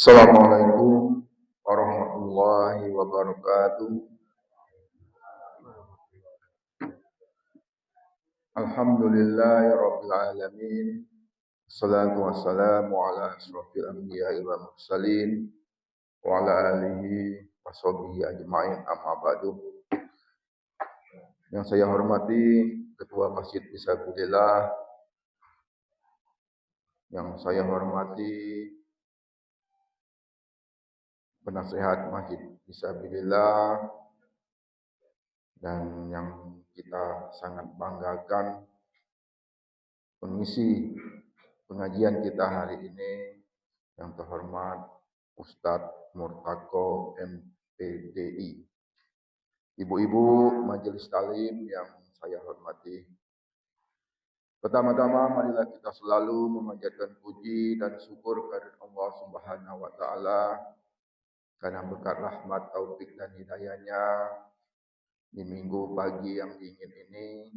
Assalamualaikum warahmatullahi wabarakatuh. Alhamdulillahirabbil alamin. Wassalatu wassalamu ala asyrofil anbiya'i wal mursalin wa ala alihi washabihi ajmain amma ba'du. Yang saya hormati Ketua Masjid Fisabilillah, yang saya hormati penasehat Masjid Fisabilillah, dan yang kita sangat banggakan pengisi pengajian kita hari ini yang terhormat Ustadz Murtako MPDI. Ibu-ibu majelis talim yang saya hormati. Pertama-tama marilah kita selalu memanjatkan puji dan syukur kepada Allah Subhanahu wa taala karena berkat rahmat, taufik dan hidayahnya di minggu pagi yang dingin ini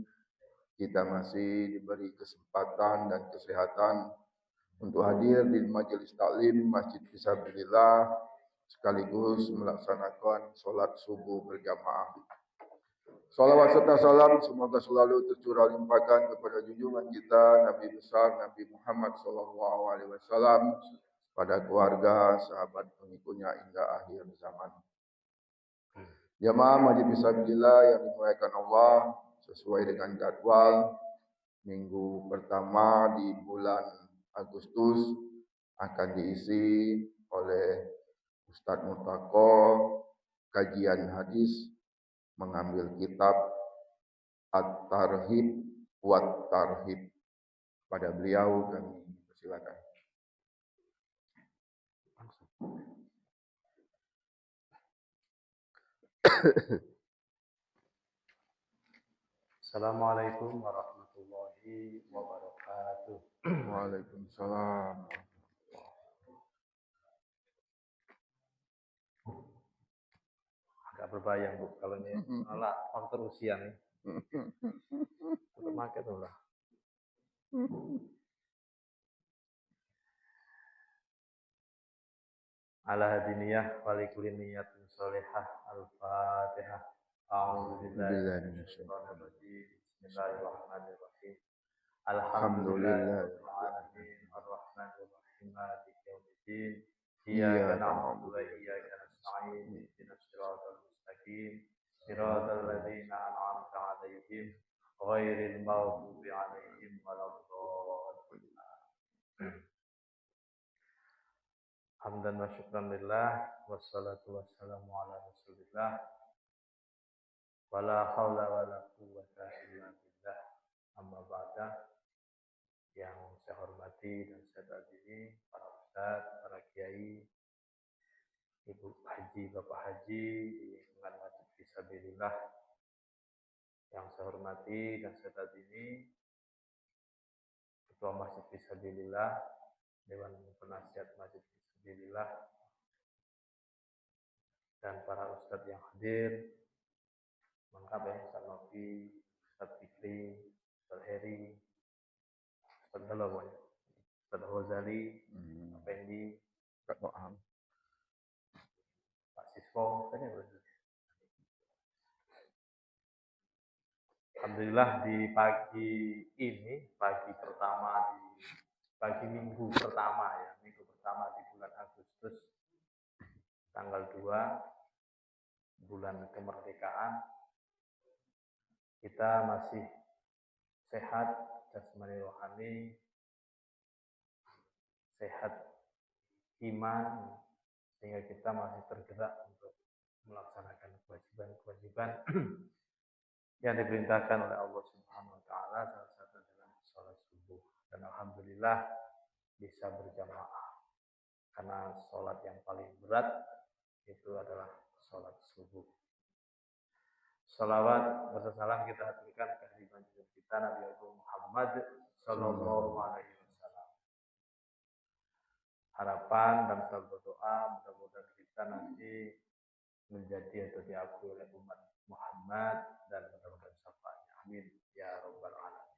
kita masih diberi kesempatan dan kesehatan untuk hadir di majelis taklim Masjid Fisabilillah sekaligus melaksanakan sholat subuh berjamaah. Salawat serta salam semoga selalu tercurah limpahkan kepada junjungan kita Nabi besar Nabi Muhammad SAW, pada keluarga, sahabat pengikutnya hingga akhir zaman. Jamaah Masjid Fisabilillah yang dimuliakan Allah, sesuai dengan jadwal minggu pertama di bulan Agustus akan diisi oleh Ustadz Murtako kajian hadis mengambil kitab At-Tarhib wa Tarhib. Pada beliau kami persilakan. Assalamualaikum warahmatullahi wabarakatuh. Waalaikumsalam. Agak berbayang Bu kalau ini malah faktor usia nih. Untuk market lah. Ala hadiniyah walikulli niyatin sholihah al-fatihah. A'udzubillahi minasyaitonir rajim. Bismillahirrahmanirrahim. Alhamdulillahirabbil alamin arrahmanir rahim maliki yaumiddin. Iyyaka na'budu wa iyyaka nasta'in. Ihdinas siratal mustaqim. Siratal ladzina an'amta 'alaihim ghairil maghdubi 'alaihim waladdallin. Hamdan wa syukran lillah wassalatu wassalamu ala rasulillah wala haula wala quwwata illa billah. Amma ba'da. Yang saya hormati dan saya taati para ustaz, para kiai, ibu haji, bapak haji di lingkungan Masjid Fisabilillah yang saya hormati dan saya taati, Ketua Masjid Fisabilillah, Dewan Penasihat Masjid Fisabilillah, dan para ustadz yang hadir, lengkap ya, Ustadz Novi, Ustadz Fikri, Ustadz Heri, Ustadz Halawan, Ustadz Ghazali, Pak Pendi, Pak Noam, Pak Sisko, Alhamdulillah di pagi ini, pagi minggu pertama ya, minggu pertama di bulan Agustus, tanggal 2 bulan kemerdekaan, kita masih sehat jasmani rohani, sehat iman, sehingga kita masih tergerak untuk melaksanakan kewajiban-kewajiban yang diperintahkan oleh Allah Subhanahu wa taala, salah satu adalah sholat subuh. Dan alhamdulillah bisa berjamaah. Karena sholat yang paling berat itu adalah sholat subuh. Salawat bersalam kita aturkan kehadiran kita Nabi Muhammad sallallahu alaihi wasallam. Harapan dan berdoa mudah-mudahan kita nanti menjadi atau diakui oleh umat Muhammad dan mudah-mudahan syafaatnya. Amin ya rabbal alamin.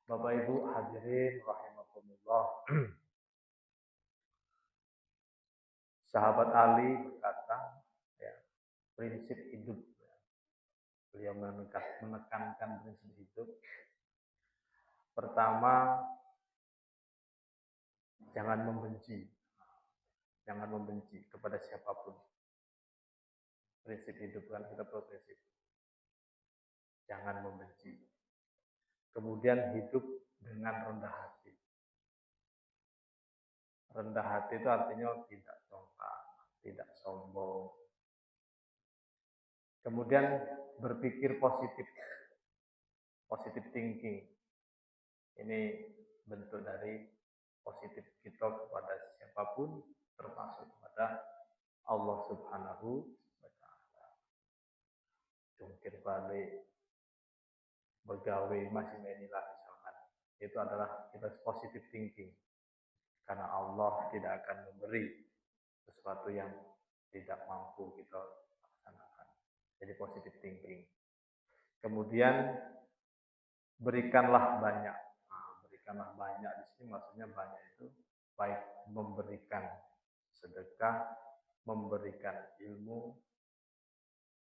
Bapak Ibu hadirin rahimakumullah. Sahabat Ali berkata, ya, prinsip hidup. Beliau menekankan prinsip hidup. Pertama, jangan membenci. Jangan membenci kepada siapapun. Prinsip hidup kan kita perlu prinsip. Jangan membenci. Kemudian hidup dengan rendah hati. Rendah hati itu artinya tidak sombong, tidak sombong. Kemudian berpikir positif. Positive thinking. Ini bentuk dari positif kita kepada siapapun, termasuk kepada Allah Subhanahu wa Ta'ala. Jungkir balik, begawe masih inilah misalkan. Itu adalah kita positive thinking. Karena Allah tidak akan memberi sesuatu yang tidak mampu kita laksanakan. Jadi positive thinking. Kemudian berikanlah banyak. Berikanlah banyak di sini maksudnya banyak itu baik memberikan sedekah, memberikan ilmu,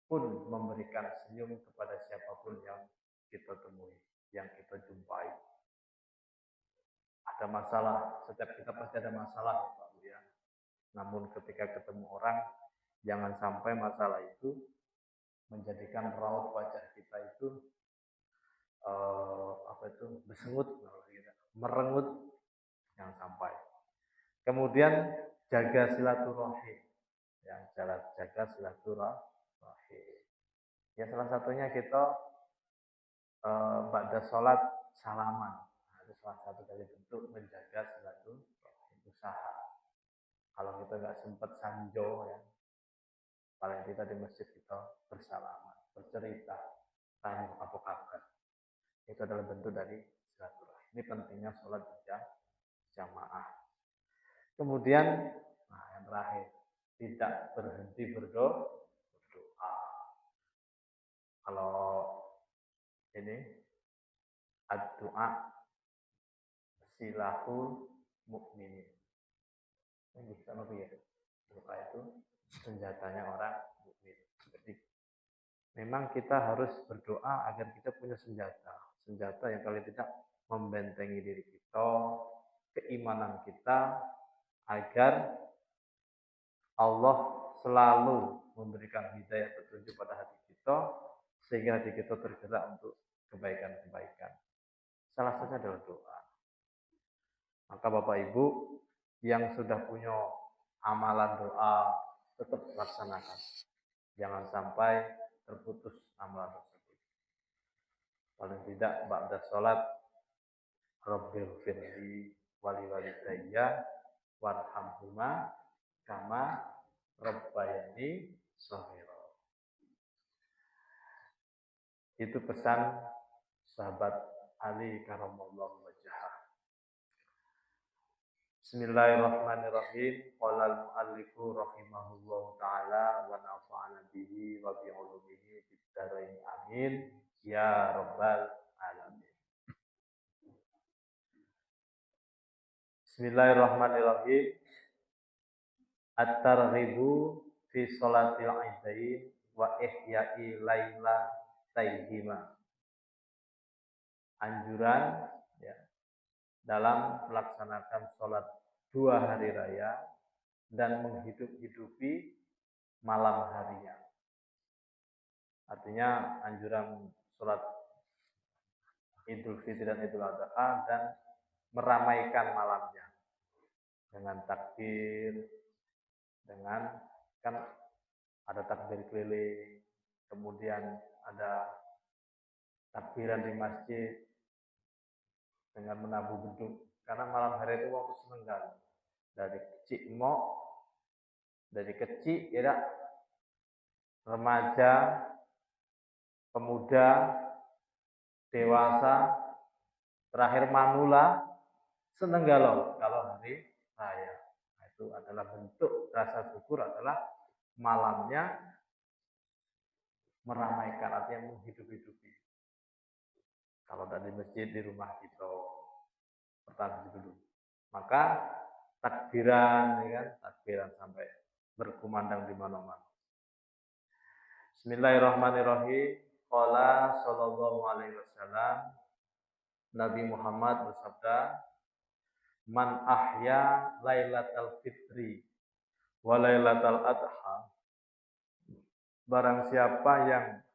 pun memberikan senyum kepada siapapun yang kita temui, yang kita jumpai. Ada masalah, setiap kita pasti ada masalah ya Pak Bu ya. Namun ketika ketemu orang, jangan sampai masalah itu menjadikan raut wajah kita itu bersengut, merengut, jangan sampai. Kemudian jaga silaturahim, yang jaga silaturahim. Ya salah satunya kita ba'da sholat salaman. Itu salah satu dari bentuk menjaga silaturahim, usaha. Kalau kita nggak sempat sanjo ya, paling tidak di masjid kita bersalaman, bercerita, tanya apa kabar. Itu adalah bentuk dari silaturahim. Ini pentingnya sholat berjamaah. Kemudian, yang terakhir, tidak berhenti berdoa. Kalau ini ad-du'a silahul mukminin. Ini bisa lebih ya. Doa itu senjatanya orang mukmin. Jadi memang kita harus berdoa agar kita punya senjata. Senjata yang paling tidak membentengi diri kita, keimanan kita, agar Allah selalu memberikan hidayah petunjuk pada hati kita, sehingga hati kita tergerak untuk kebaikan-kebaikan. Salah satunya adalah doa. Maka Bapak Ibu yang sudah punya amalan doa, tetap laksanakan. Jangan sampai terputus amalan tersebut. Paling tidak ba'da sholat, Rabbil firli wali walidayya warhamhuma kama rabbayani shaghira. Itu pesan sahabat Ali karamallahu wajhah. Bismillahirrahmanirrahim. Qala al-muallifu rahimahullahu taala wa nafa'ana bihi wa bi ulumihi fid dharain amin ya rabbal alamin. Bismillahirrahmanirrahim. At-targhibu fi sholatil idain wa ihya'i laila taihima. Anjuran ya, dalam melaksanakan sholat 2 hari raya dan menghidup-hidupi malam harinya. Artinya anjuran sholat Idul Fitri dan Idul Adha dan meramaikan malamnya dengan takbir, dengan kan ada takbir keliling, kemudian ada takbiran di masjid dengan menabuh beduk. Karena malam hari itu waktu senenggal dari kecil ya, remaja, pemuda, dewasa, terakhir manula, seneng kalau hari raya. Nah, itu adalah bentuk rasa syukur, adalah malamnya meramaikan, artinya menghidup-hidupi. Kalau dari masjid, di rumah kita pertama dulu. Maka takbiran, ya kan, takbiran sampai berkumandang di mana-mana. Bismillahirrahmanirrahim. Qala sallallahu alaihi wasallam, Nabi Muhammad bersabda, "Man ahya lailatal fitri wa lailatal adha." Barang siapa yang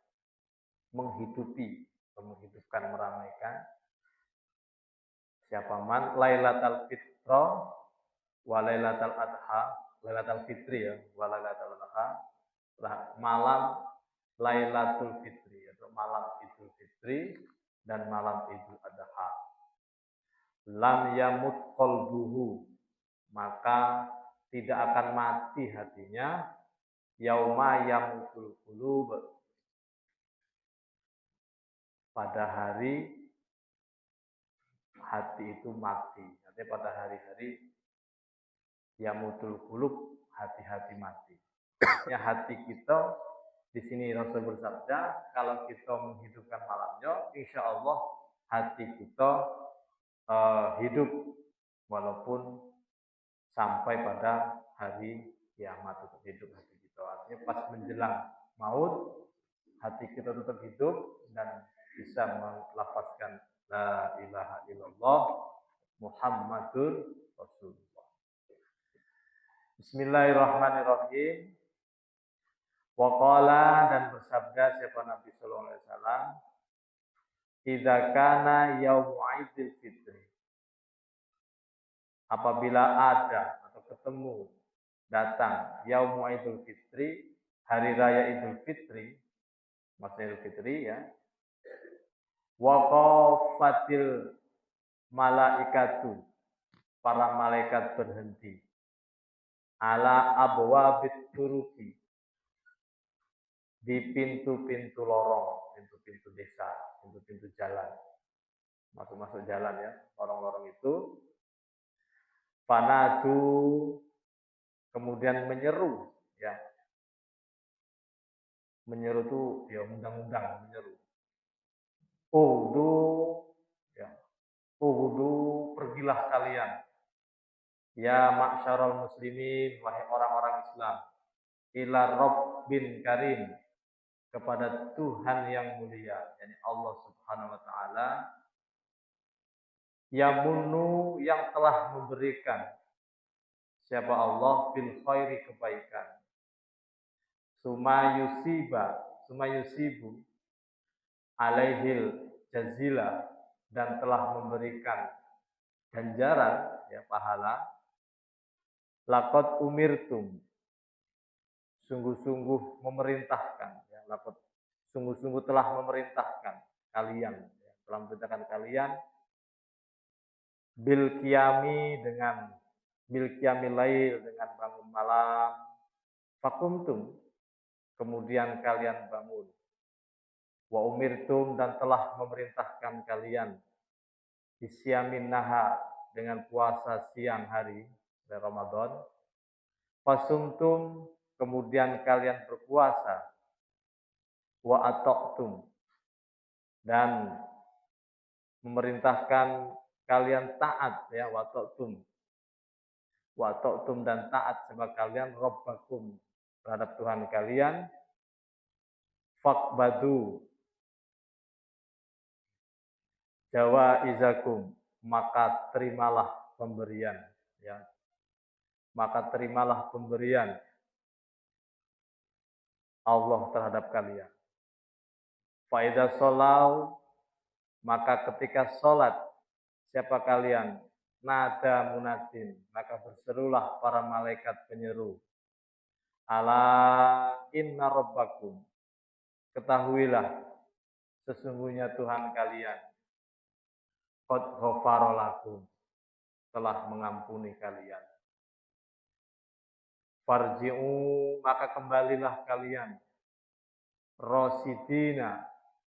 menghidupkan, meramaikan, siapa man lailatal fitra wa lailatal adha, lailatal fitri ya, wa lailatal adha, malam Lailatul Fitri atau malam Idul Fitri dan malam Idul Adha. Lam yamut qalbuhu, maka tidak akan mati hatinya, yauma yamutul qulub, pada hari hati itu mati. Artinya pada hari-hari yamutul qulub, hati-hati mati. Ya, hati kita di sini Rasul bersabda, kalau kita menghidupkan malamnya, insya Allah hati kita hidup walaupun sampai pada hari kiamat tetap hidup hati kita. Artinya pas menjelang maut, hati kita tetap hidup dan bisa melafazkan la ilaha illallah Muhammadur Rasulullah. Bismillahirrahmanirrahim. Waqala, dan bersabda siapa Nabi sallallahu alaihi wasallam, idza kana yaumu Idul Fitri, apabila ada atau ketemu datang yaumu Idul Fitri, hari raya Idul Fitri, maksudnya Idul Fitri ya, waqafatil malaikatu, para malaikat berhenti ala abwabit turuki, di pintu-pintu lorong, pintu-pintu desa, pintu-pintu jalan, masuk-masuk jalan ya, lorong-lorong itu. Panadu, kemudian menyeru, ya, menyeru itu ya undang-undang, menyeru. Uhudu, ya, uhudu, pergilah kalian, ya ma'syarul muslimin, wahai orang-orang Islam, ila Rabbin karim, kepada Tuhan yang mulia, yakni Allah Subhanahu wa taala, yamunu, yang telah memberikan, siapa Allah, bil khairi, kebaikan, sumayusibu alaihil jazila, dan telah memberikan ganjaran ya pahala, laqad umirtum, sungguh-sungguh memerintahkan ya, laqad sungguh-sungguh telah memerintahkan kalian ya, telah memerintahkan kalian bil qiyami, dengan bil qiyamil lail, dengan bangun malam, fakumtum, kemudian kalian bangun, wa umirtum, dan telah memerintahkan kalian bisyamin nahar, dengan puasa siang hari dari Ramadan, fasumtum, kemudian kalian berpuasa, wa ataqtum, dan memerintahkan kalian taat ya, wa ataqtum, dan taat sebab kalian rabbakum, terhadap Tuhan kalian, faqbadu jawaizakum, maka terimalah pemberian ya, maka terimalah pemberian Allah terhadap kalian. Faida sholau, maka ketika sholat siapa kalian, nada munadin, maka berserulah para malaikat penyeru, ala inna rabbakum, ketahuilah sesungguhnya Tuhan kalian, qad ghafara lakum, telah mengampuni kalian. Farji'u, maka kembalilah kalian, rosidina,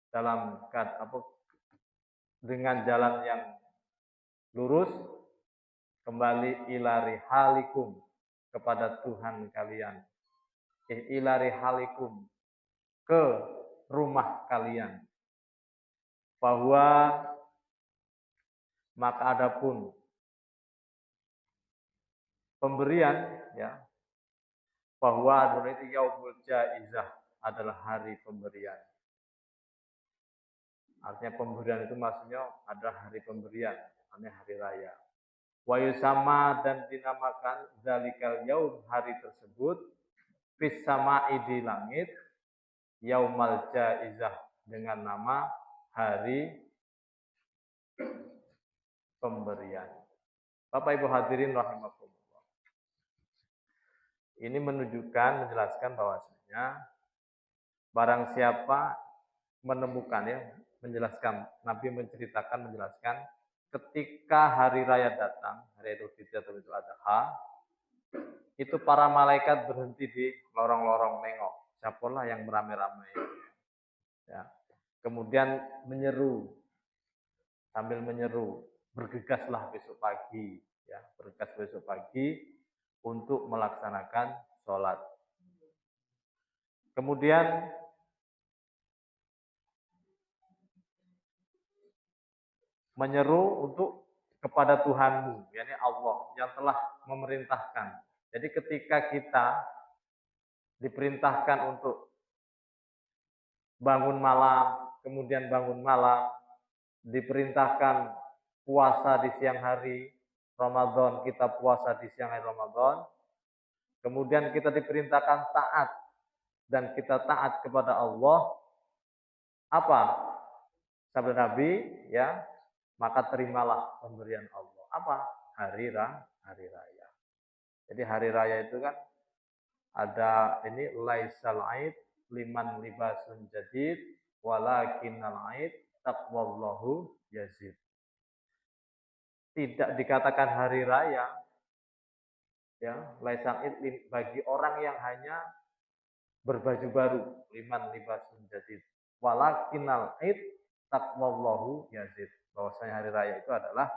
dalam dengan jalan yang lurus, kembali ila rihalikum, kepada Tuhan kalian, ila rihalikum, ke rumah kalian. Bahwa maka adapun pemberian ya, bahwa itu yaumul jaizah adalah hari pemberian. Artinya pemberian itu maksudnya adalah hari pemberian, artinya hari raya. Wa yusama dan dinamakan zalikal yaum hari tersebut fis sama'i di langit yaumal jaizah dengan nama hari pemberian. Bapak Ibu hadirin rahimakumullah. Ini menunjukkan, menjelaskan bahwasanya barang siapa menemukan ya, menjelaskan, Nabi menjelaskan ketika hari raya datang, hari Idul Fitri atau Idul Adha, itu para malaikat berhenti di lorong-lorong nengok. Siapalah yang beramai-ramai. Ya. Kemudian menyeru, sambil menyeru, bergegaslah besok pagi, ya, bergegas besok pagi untuk melaksanakan sholat. Kemudian menyeru untuk kepada Tuhanmu, yakni Allah yang telah memerintahkan. Jadi ketika kita diperintahkan untuk bangun malam, kemudian bangun malam, diperintahkan puasa di siang hari Ramadan, kita puasa di siang hari Ramadan, kemudian kita diperintahkan taat dan kita taat kepada Allah, apa? Sabda Nabi, ya, maka terimalah pemberian Allah. Apa? Hari raya. Jadi hari raya itu kan ada ini laisal aid liman libasun jadid walakinnal aid taqwallahu yazid. Tidak dikatakan hari raya ya, laisal aid bagi orang yang hanya berbaju baru, liman libasun jadid. Walakinnal aid taqwallahu yazid. Bahwasanya hari raya itu adalah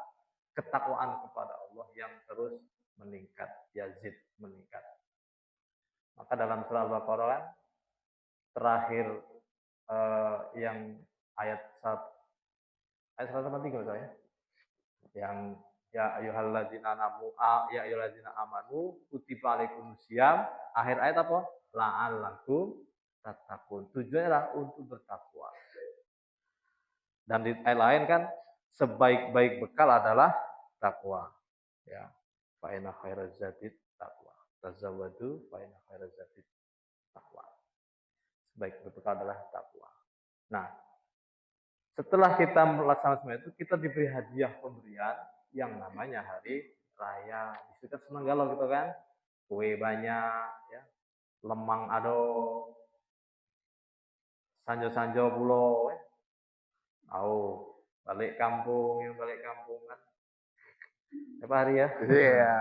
ketakwaan kepada Allah yang terus meningkat, yazid, meningkat. Maka dalam surah Al-Baqarah terakhir yang ayat 183 saya, yang ya ayyuhalladzina amanu kutiba alaikumusiyam, akhir ayat apa? La'allakum tattaqun. Tujuannya adalah untuk bertakwa. Dan di ayat lain kan sebaik-baik bekal adalah takwa. Ya. Fa inna khairaz zadi taqwa. Tazawwadu fa inna khairaz zadi taqwa. Sebaik bekal adalah takwa. Nah, setelah kita melaksanakan semua itu, kita diberi hadiah pemberian yang namanya hari raya. Di situ senang galau gitu kan, kue banyak, ya, lemang ado, sanjo-sanjo pulo, balik kampung kan. Apa hari ya? Iya.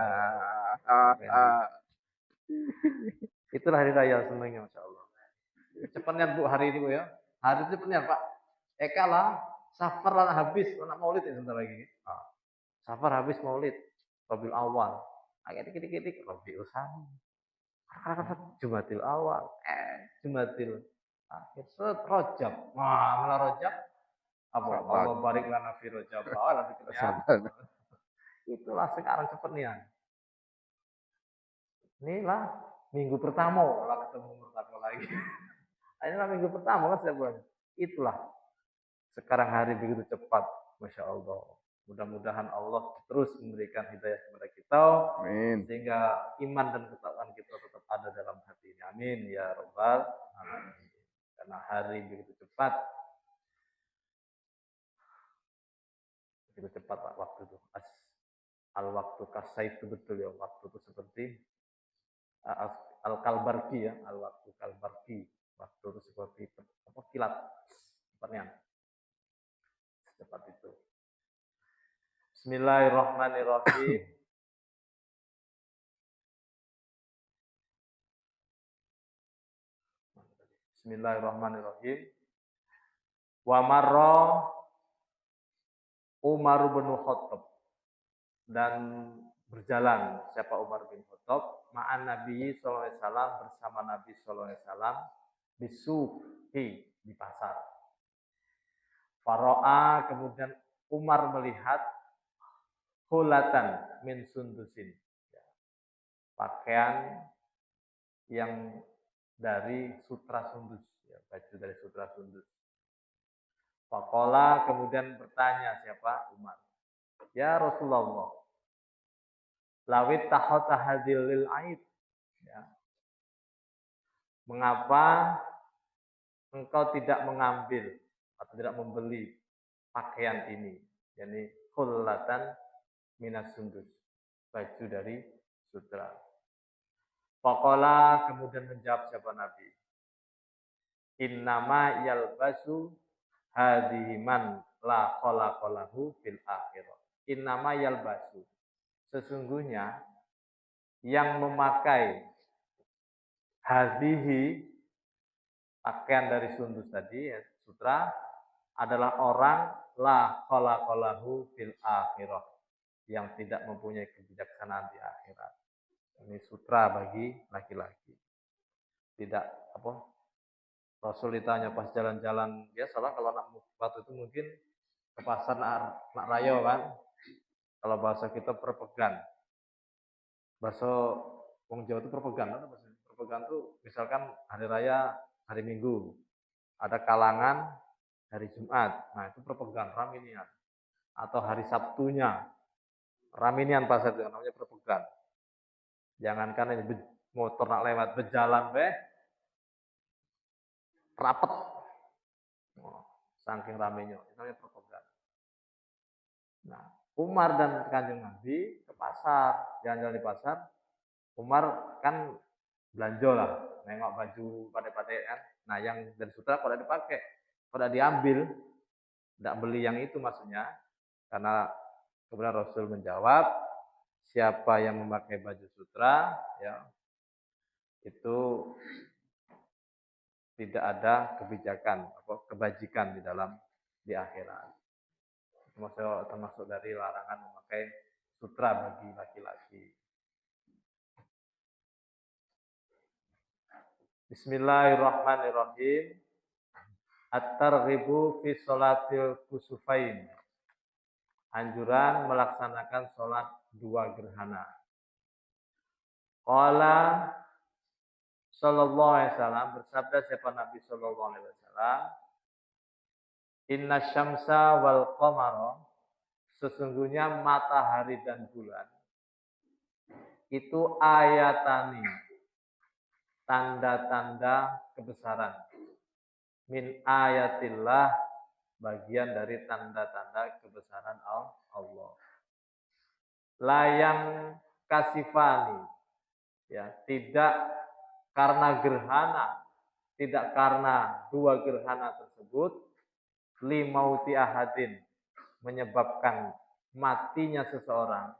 Itulah hari raya senangnya, Masya Allah. Cepatnya Bu hari itu ya. Hari itu cepatnya Pak. Eka lah, safar lah habis, nak maulid ya sebentar lagi. Safar habis maulid, Rabiul Awal. Agak dikit-dikit, Rabiul Tsani. Jumatil Awal, Jumatil Akhir, Rajab. Wah, malah Rajab. Apa? Allah barik lana fi Rajab. Itulah sekarang cepatnya. Inilah minggu pertama lah ketemu Murtaka lagi. Inilah minggu pertama kan setiap bulan. Itulah sekarang hari begitu cepat, Masya Allah. Mudah-mudahan Allah terus memberikan hidayah kepada kita, amin, sehingga iman dan ketakwaan kita tetap ada dalam hati ini. Amin ya Rabbal alamin. Karena hari begitu cepat, Pak waktu itu. Al-waktu kasai itu betul ya, waktu itu seperti al-kalbarki ya, al-waktu kalbarki, waktu itu seperti apa, kilat, cepatnya, secepat itu. Bismillahirrahmanirrahim. Bismillahirrahmanirrahim. Wa marra Umar bin Khattab, dan berjalan siapa Umar bin Khattab ma'an Nabi sallallahu alaihi wasallam, bersama Nabi sallallahu alaihi wasallam, bisuqi, di pasar. Faro'a, kemudian Umar melihat hulatan min sundusin, pakaian yang dari sutra sundus, ya, baju dari sutra sundus. Faqala kemudian bertanya siapa? Umar. Ya Rasulullah, lawit tahota hadilil aid. Ya. Mengapa engkau tidak mengambil atau tidak membeli pakaian ini? Yani khullatan minas sundus. Baju dari sutra. Faqala kemudian menjawab siapa Nabi. Innama yalbasu hadhihi man la khalaqalahu fil akhirah. Innama yalbasu. Sesungguhnya yang memakai hadhihi pakaian dari sundus tadi ya, sutra adalah orang la khalaqalahu fil akhirah yang tidak mempunyai kebijaksanaan di akhirat. Ini sutra bagi laki-laki. Tidak apa? Rasul ditanya pas jalan-jalan biasalah kalau anak waktu itu mungkin ke pasar nak rayo kan. Kalau bahasa kita perpegan. Bahasa wong Jawa itu perpegan, kan? Perpegan itu misalkan hari raya hari Minggu, ada kalangan hari Jumat. Nah, itu perpegan raminian. Atau hari Sabtunya raminian pasar itu namanya perpegan. Jangankan ini motor nak lewat berjalan rapet. Oh, saking ramenya, itu namanya perpegan. Nah, Umar dan Kanjeng Nabi ke pasar, jalan-jalan di pasar. Umar kan belanja lah, nengok baju pada kan. Nah, yang dari sutra pada dipakai, pada diambil, tidak beli yang itu maksudnya. Karena kemudian Rasul menjawab, siapa yang memakai baju sutra, ya itu tidak ada kebijakan atau kebajikan di akhirat. Termasuk dari larangan memakai sutra bagi laki-laki. Bismillahirrahmanirrahim. At-targhibu fi sholatil kusufain. Anjuran melaksanakan sholat dua gerhana. Qala sallallahu alaihi wasallam, bersabda siapa Nabi sallallahu alaihi wasallam, inna syamsa wal qamara, sesungguhnya matahari dan bulan itu ayatani, tanda-tanda kebesaran, min ayatillah, bagian dari tanda-tanda kebesaran Allah. Layang kasifani, ya, tidak karena gerhana, tidak karena dua gerhana tersebut, limauti ahadin, menyebabkan matinya seseorang,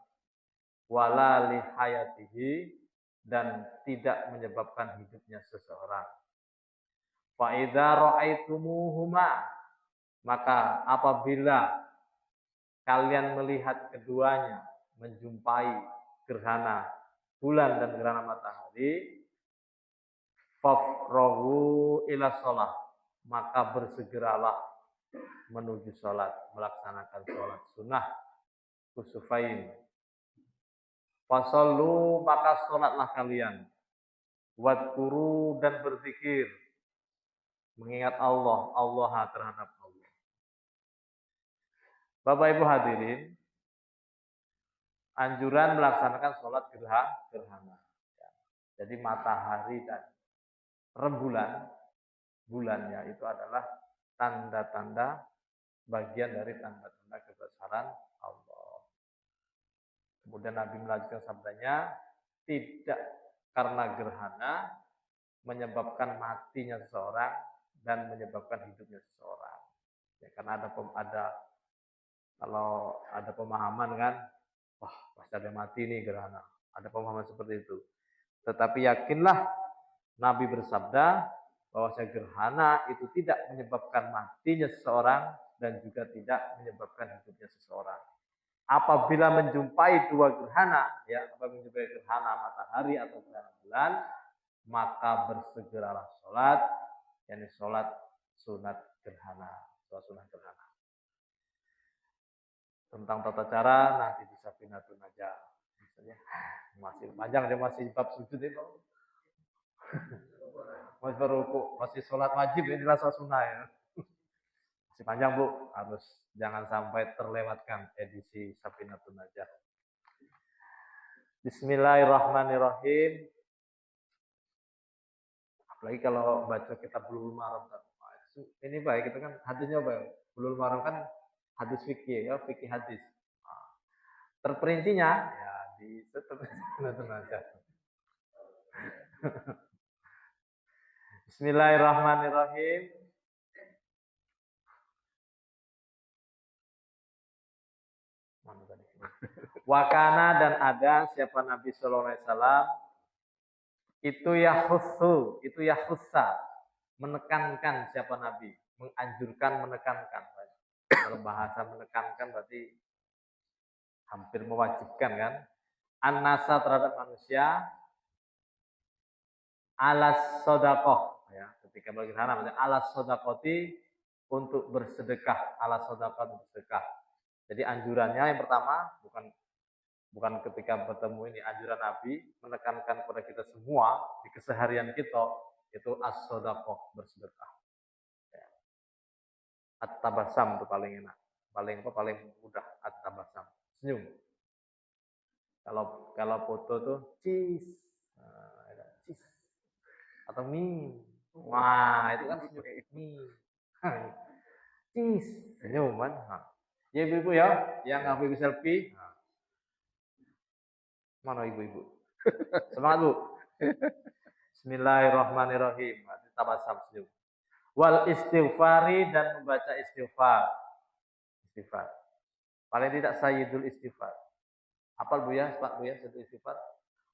wala lihayatihi, dan tidak menyebabkan hidupnya seseorang. Fa idza ra'aitumuhuma, maka apabila kalian melihat keduanya, menjumpai gerhana bulan dan gerhana matahari, fafrohu ila sholat, maka bersegeralah menuju sholat, melaksanakan sholat sunnah kusufain. Fasallu, maka sholatlah kalian, wadkuru, dan berzikir, mengingat Allah terhadap Allah. Bapak Ibu hadirin, anjuran melaksanakan sholat gerhana. Jadi matahari dan rembulan, bulannya itu adalah tanda-tanda, bagian dari tanda-tanda kebesaran Allah. Kemudian Nabi melanjutkan sabdanya, tidak karena gerhana menyebabkan matinya seseorang dan menyebabkan hidupnya seseorang. Ya, karena kalau ada pemahaman kan, wah pasti ada mati nih gerhana. Ada pemahaman seperti itu. Tetapi yakinlah Nabi bersabda bahwa gerhana itu tidak menyebabkan matinya seseorang dan juga tidak menyebabkan hidupnya seseorang. Apabila menjumpai dua gerhana, ya, apabila menjumpai gerhana matahari atau gerhana bulan, maka bersegeralah sholat, yakni sholat sunat gerhana, sholat sunat gerhana. Tentang tata cara nanti di Safinatun Najah. Masih panjang, dia masih bab sujud itu. Masih berruku, masih sholat wajib, ini sholat sunnah ya. Masih panjang Bu, harus jangan sampai terlewatkan edisi Safinatun Najah. Bismillahirrahmanirrahim. Apalagi kalau baca kitab Bulughul Maram, ini baik, kita kan hadisnya baik. Bulughul Maram kan hadis fikih ya, fikih hadis. Terperincinya ya di Safinatun Najah. Bismillahirrahmanirrahim. Wakana dan ada siapa Nabi Sallallahu Alaihi Wasallam itu yahussa, menekankan siapa Nabi, menganjurkan, menekankan. Kalau bahasa menekankan berarti hampir mewajibkan kan? An-nasa terhadap manusia, alas sodakoh, ya. Ketika bergerhana, maksudnya alas sodakoti untuk bersedekah, alas sodakoh untuk bersedekah. Jadi anjurannya yang pertama bukan ketika bertemu ini, anjuran Nabi menekankan kepada kita semua di keseharian kita itu as-sodaqah, bersedekah. Ya. At-tabasam itu paling enak, paling mudah, at-tabasam, senyum. Kalau foto tuh cheese, cheese atau mie, wah itu kan senyum, mie, cheese, senyum kan. Ya ibu-ibu ya, yang ngambil selfie. Mana ibu-ibu? Semangat Bu. Bismillahirrahmanirrahim. Tabasam senyum. Wal istighfari dan membaca istighfar. Istighfar. Paling tidak sayyidul istighfar. Apa Bu ya, Pak Bu ya, sayyidul istighfar?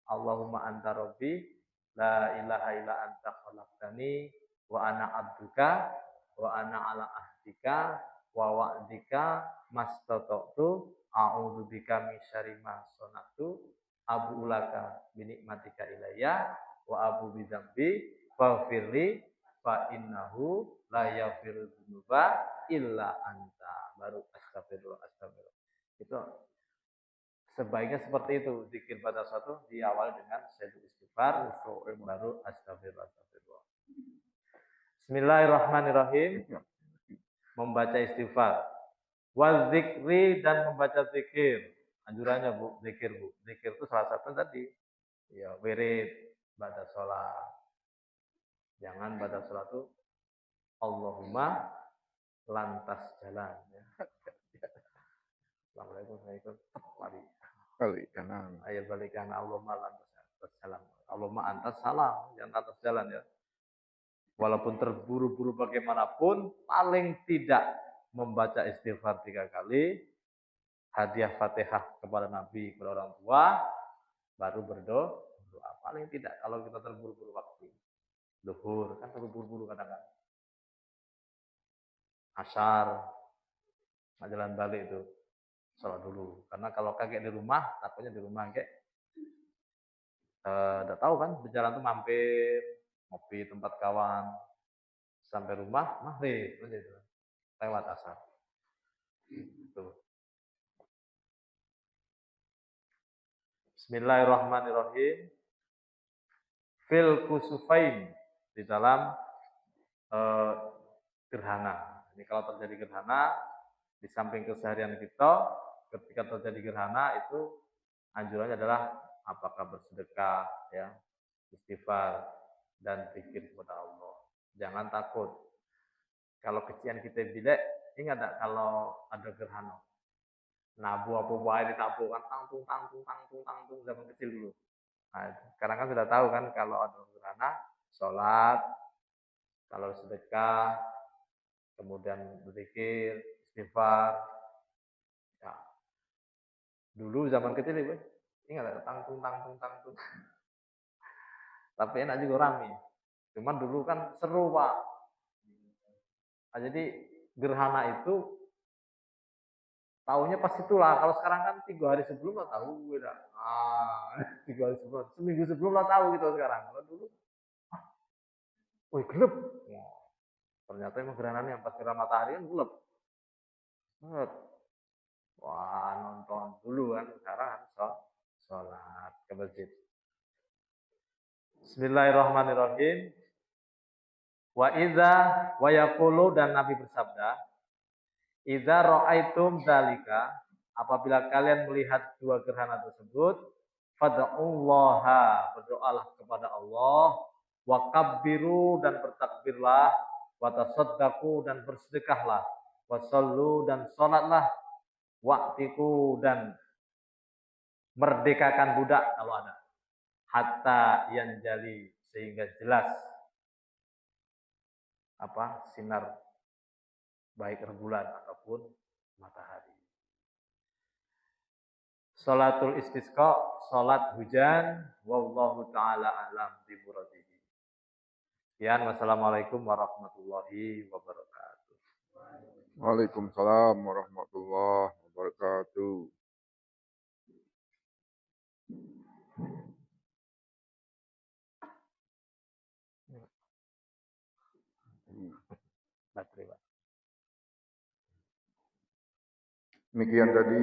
Allahumma anta rabbi la ilaha illa anta khalaqtani wa ana abduka wa ana ala ahdika wa wa'dika mastata'tu a'udzubika min syarri ma sana'tu abu ulaka binikmatika ilayya wa abu bidzambi faghfirli fa innahu la yaghfiru dzunuba illa anta. Baru astagfirullah. Itu sebaiknya seperti itu, zikir pada satu diawali dengan sayyidul istighfar, baru astagfirullah. Bismillahirrahmanirrahim. Membaca istighfar. Wal zikri dan membaca zikir. Anjurannya Bu, zikir Bu. Zikir itu salah satu tadi. Ya, wirid pada sholat. Jangan pada sholat itu Allahumma lantas jalan. Ya. Assalamualaikum warahmatullahi wabarakatuh. Ayat balikan Allahumma lantas jalan. Allahumma antas salam, jangan lantas jalan ya. Walaupun terburu-buru bagaimanapun, paling tidak membaca istighfar 3 kali, hadiah Fatihah kepada Nabi, kepada orang tua, baru berdoa. Paling tidak kalau kita terburu-buru waktu. Zuhur kan terburu-buru kadang-kadang. Asar, nggak jalan balik itu, sholat dulu. Karena kalau kakek di rumah, takutnya di rumah kakek udah tahu kan, berjalan tuh mampir, ngopi tempat kawan, sampai rumah maghrib, lewat asar. Gitu. Bismillahirrahmanirrahim. Fil kusufain, di dalam gerhana. Ini kalau terjadi gerhana, di samping keseharian kita, ketika terjadi gerhana itu anjurannya adalah apakah bersedekah, ya, istighfar dan zikir kepada Allah. Jangan takut. Kalau kecian kita bilek, ingat tak kalau ada gerhana? Nabu apa wae ditabuh kan tangtung zaman kecil dulu. Nah, sekarang kan sudah tahu kan kalau ada gerhana, sholat, kalau sedekah, kemudian berzikir, istighfar. Ya. Dulu zaman kecil itu, ingat tangtung. Tapi enak juga rame. Cuman dulu kan seru Pak. Nah, jadi gerhana itu tahunya pas itulah. Kalau sekarang kan 3 hari sebelum lah tahu beda. 3 hari sebelum, seminggu sebelum lah tahu gitu sekarang. Kalau dulu, wih gelap. Ternyata emang gerhananya pas gerhana matahari kan gelap. Wah nonton dulu kan, sekarang harus sholat ke masjid. Bismillahirrahmanirrahim. Wa yaqulu, dan Nabi bersabda, idza ra'aitum dzalika, apabila kalian melihat dua gerhana tersebut, fad'ullaha, berdoalah kepada Allah, wa kabbiru, dan bertakbirlah, wa tasaddaqu, dan bersedekahlah, wa sallu, dan salatlah, wa'tiku, dan merdekakan budak kalau ada, hatta yanjali, sehingga jelas sinar baik rembulan ataupun matahari. Salatul istisqa, salat hujan, wallahu taala alam bi muradihi. Sekian, wassalamualaikum warahmatullahi wabarakatuh. Waalaikumsalam warahmatullahi wabarakatuh. Demikian tadi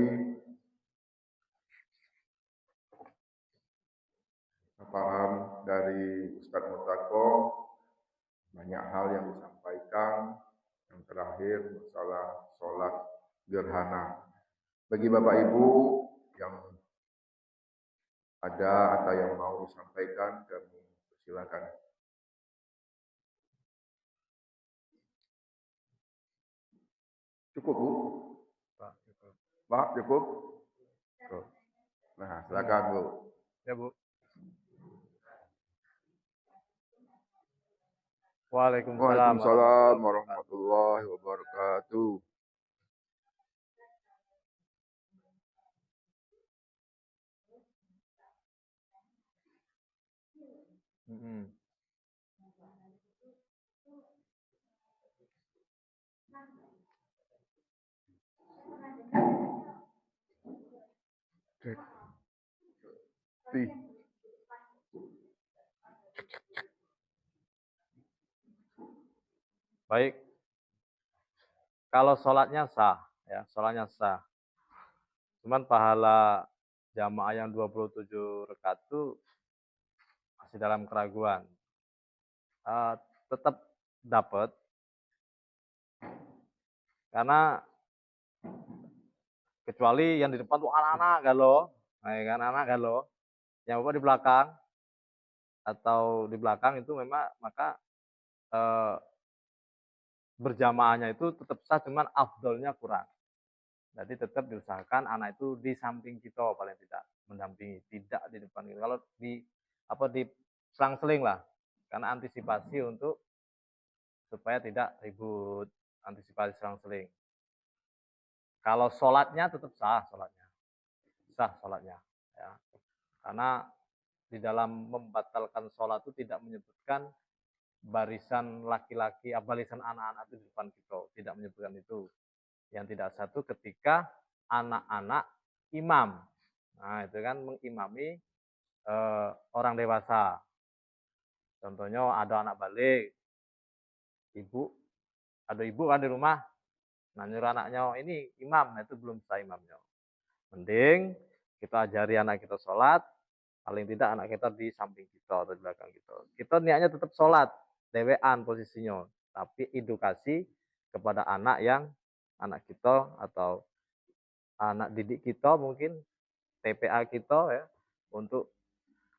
paham dari Ustadz Murtako, banyak hal yang disampaikan. Yang terakhir masalah sholat gerhana. Bagi Bapak Ibu yang ada atau yang mau disampaikan, kami persilakan. Cukup, Bu? Pak, cukup? Nah, silakan, Bu. Ya, Bu. Waalaikumsalam warahmatullahi wabarakatuh. Baik. Kalau sholatnya sah, ya, sholatnya sah. Cuman pahala jamaah yang 27 rakaat itu masih dalam keraguan. Tetap dapat, karena kecuali yang di depan tuh anak-anak galau, anak-anak galau, yang di belakang atau di belakang itu memang maka berjamaahnya itu tetap sah, cuman afdolnya kurang. Jadi tetap diusahakan anak itu di samping kita paling tidak mendampingi, tidak di depan kita. Kalau di selang-seling lah, karena antisipasi untuk supaya tidak ribut, antisipasi selang-seling. Kalau sholatnya tetap sah sholatnya, ya. Karena di dalam membatalkan sholat itu tidak menyebutkan barisan laki-laki, barisan anak-anak itu di depan kita, tidak menyebutkan itu. Yang tidak satu ketika anak-anak imam, nah itu kan mengimami orang dewasa. Contohnya ada anak balik, ada ibu kan di rumah, nah nyuruh anaknya ini imam, nah itu belum sah imamnya. Mending kita ajari anak kita sholat, paling tidak anak kita di samping kita atau di belakang kita. Kita niatnya tetap sholat, dewean posisinya, tapi edukasi kepada anak kita atau anak didik kita, mungkin TPA kita, ya, untuk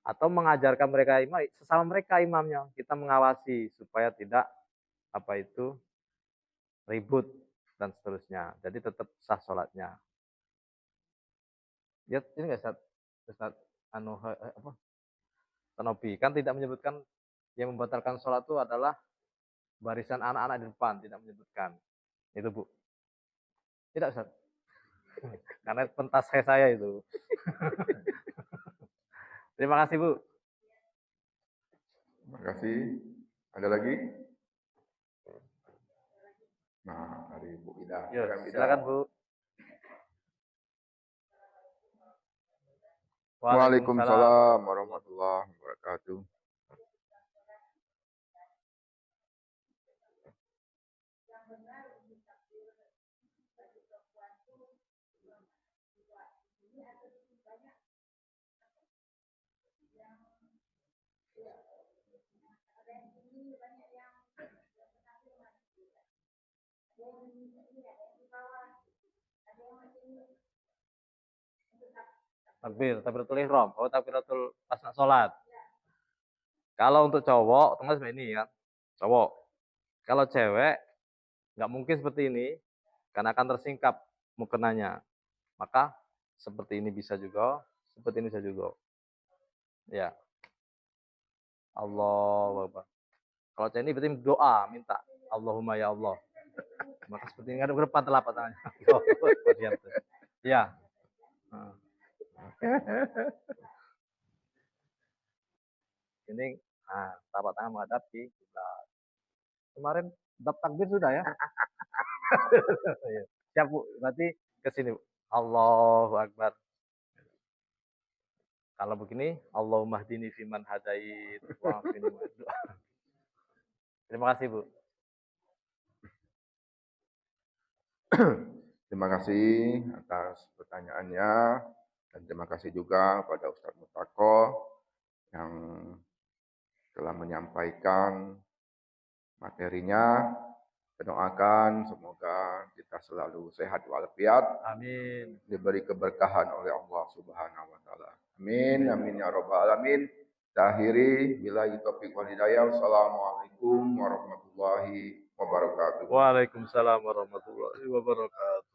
atau mengajarkan mereka sesama mereka imamnya, kita mengawasi supaya tidak ribut dan seterusnya. Jadi tetap sah sholatnya. Ya, ini nggak Ustaz Tanobi kan tidak menyebutkan yang membatalkan sholat itu adalah barisan anak-anak di depan, tidak menyebutkan. Itu, Bu. Tidak, Ustaz. Karena pentas saya itu. Terima kasih, Bu. Terima kasih. Ada lagi? Nah, dari Bu Ida. Silakan, Bu. Waalaikumsalam warahmatullahi wabarakatuh. Takbiratul ihram. Oh, takbiratul pas nak sholat. Kalau untuk cowok, otomatis ini ya, cowok. Kalau cewek, nggak mungkin seperti ini, karena akan tersingkap mukenanya. Maka seperti ini bisa juga, seperti ini bisa juga. Ya, Allah Akbar. Kalau cewek ini berarti doa, minta. Allahumma ya Allah. Maka seperti ini ngadep ke depan telapak tangannya. Ya. Ini telapak tangan menghadap di kiblat. Kemarin bab takbir sudah ya. Siap Bu, berarti ke sini. Allahu Akbar. Kalau begini, Allahumma hdini fiman hadait. Terima kasih Bu. Terima kasih atas pertanyaannya dan terima kasih juga pada Ustadz Mutako yang telah menyampaikan materinya. Doakan semoga kita selalu sehat walafiat. Amin. Diberi keberkahan oleh Allah Subhanahu wa taala. Amin. Amin ya rabbal alamin. Akhiri billahi taufiq wal hidayah. Wassalamualaikum warahmatullahi wabarakatuh. Waalaikumsalam warahmatullahi wabarakatuh.